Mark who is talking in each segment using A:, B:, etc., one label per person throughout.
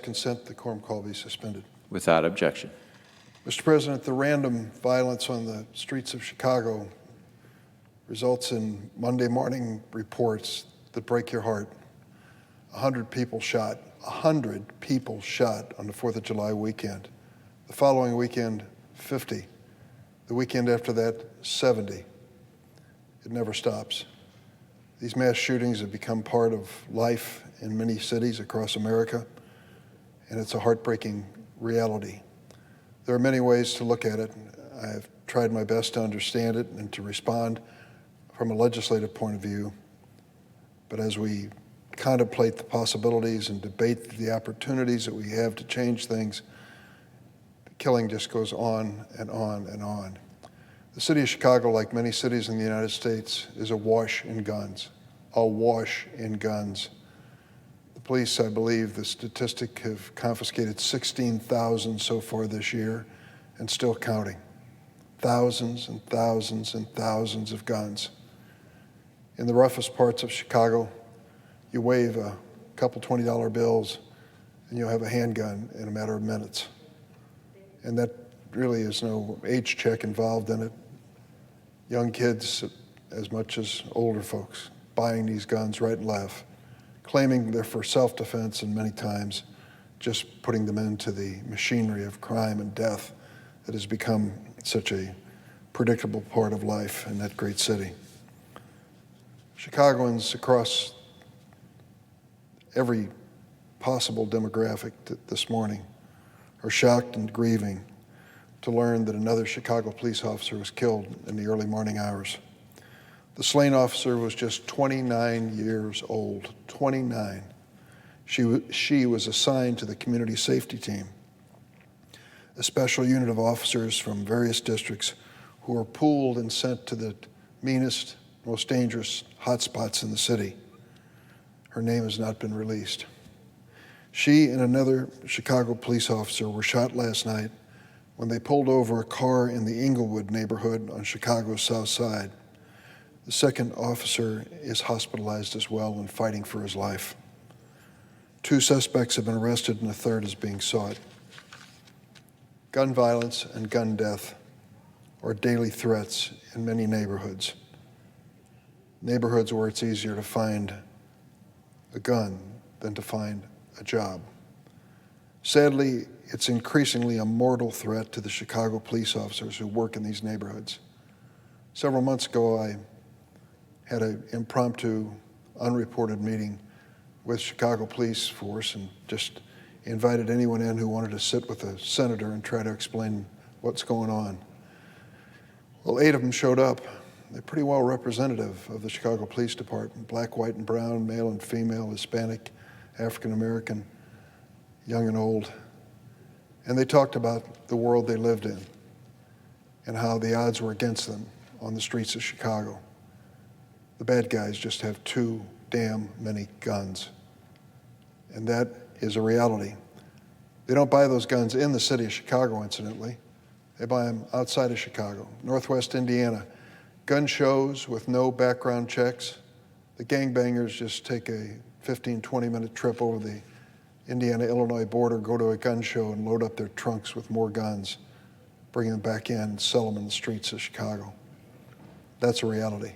A: consent the quorum call be suspended.
B: Without objection.
A: Mr. President, the random violence on the streets of Chicago results in Monday morning reports that break your heart. 100 people shot on the 4th of July weekend. The following weekend, 50. The weekend after that, 70. It never stops. These mass shootings have become part of life in many cities across America, and it's a heartbreaking reality. There are many ways to look at it. I've tried my best to understand it and to respond from a legislative point of view. But as we contemplate the possibilities and debate the opportunities that we have to change things, the killing just goes on and on and on. The city of Chicago, like many cities in the United States, is awash in guns. Awash in guns. The police, I believe, the statistic, have confiscated 16,000 so far this year and still counting. Thousands and thousands and thousands of guns. In the roughest parts of Chicago, you wave a couple $20 bills and you'll have a handgun in a matter of minutes. And that really is no age check involved in it. Young kids, as much as older folks, buying these guns right and left, claiming they're for self-defense, and many times just putting them into the machinery of crime and death that has become such a predictable part of life in that great city. Chicagoans across every possible demographic this morning are shocked and grieving to learn that another Chicago police officer was killed in the early morning hours. The slain officer was just 29 years old, 29. She was assigned to the community safety team, a special unit of officers from various districts who were pooled and sent to the meanest, most dangerous hotspots in the city. Her name has not been released. She and another Chicago police officer were shot last night when they pulled over a car in the Inglewood neighborhood on Chicago's south side. The second officer is hospitalized as well and fighting for his life. 2 suspects have been arrested and a third is being sought. Gun violence and gun death are daily threats in many neighborhoods. Neighborhoods where it's easier to find a gun than to find a job. Sadly, it's increasingly a mortal threat to the Chicago police officers who work in these neighborhoods. Several months ago, I had an impromptu, unreported meeting with Chicago police force and just invited anyone in who wanted to sit with a senator and try to explain what's going on. Well, 8 of them showed up. They're pretty well representative of the Chicago Police Department, black, white, and brown, male and female, Hispanic, African American, young and old. And they talked about the world they lived in and how the odds were against them on the streets of Chicago. The bad guys just have too damn many guns. And that is a reality. They don't buy those guns in the city of Chicago, incidentally. They buy them outside of Chicago, Northwest Indiana. Gun shows with no background checks. The gangbangers just take a 15, 20-minute trip over the Indiana-Illinois border, go to a gun show and load up their trunks with more guns, bring them back in and sell them in the streets of Chicago. That's a reality.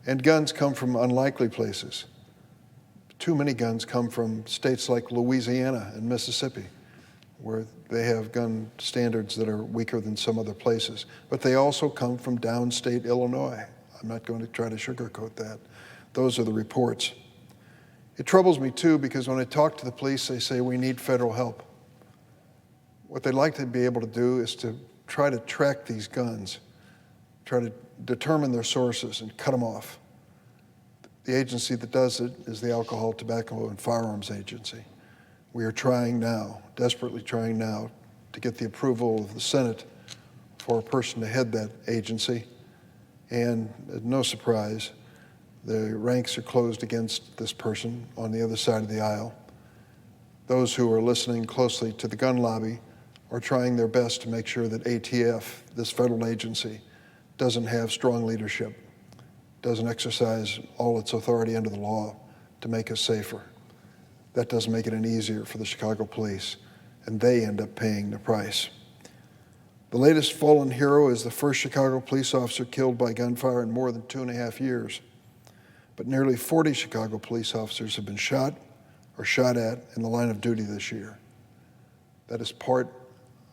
A: And guns come from unlikely places. Too many guns come from states like Louisiana and Mississippi, where they have gun standards that are weaker than some other places. But they also come from downstate Illinois. I'm not going to try to sugarcoat that. Those are the reports. It troubles me too, because when I talk to the police, they say we need federal help. What they'd like to be able to do is to try to track these guns, try to determine their sources and cut them off. The agency that does it is the Alcohol, Tobacco, and Firearms Agency. We are trying now, desperately trying now, to get the approval of the Senate for a person to head that agency. And no surprise, the ranks are closed against this person on the other side of the aisle. Those who are listening closely to the gun lobby are trying their best to make sure that ATF, this federal agency, doesn't have strong leadership, doesn't exercise all its authority under the law to make us safer. That doesn't make it any easier for the Chicago police, and they end up paying the price. The latest fallen hero is the first Chicago police officer killed by gunfire in more than 2.5 years. But nearly 40 Chicago police officers have been shot or shot at in the line of duty this year. That is part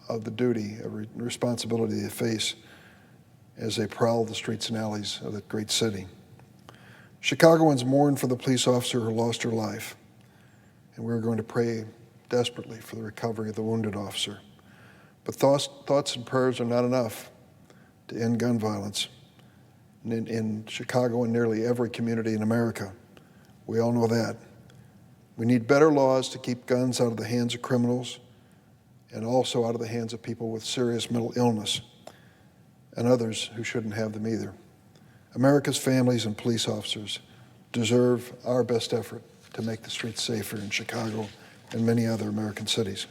A: of the duty, a responsibility they face as they prowl the streets and alleys of that great city. Chicagoans mourn for the police officer who lost her life, and we're going to pray desperately for the recovery of the wounded officer. But thoughts and prayers are not enough to end gun violence. In Chicago and nearly every community in America, we all know that. We need better laws to keep guns out of the hands of criminals and also out of the hands of people with serious mental illness and others who shouldn't have them either. America's families and police officers deserve our best effort to make the streets safer in Chicago and many other American cities.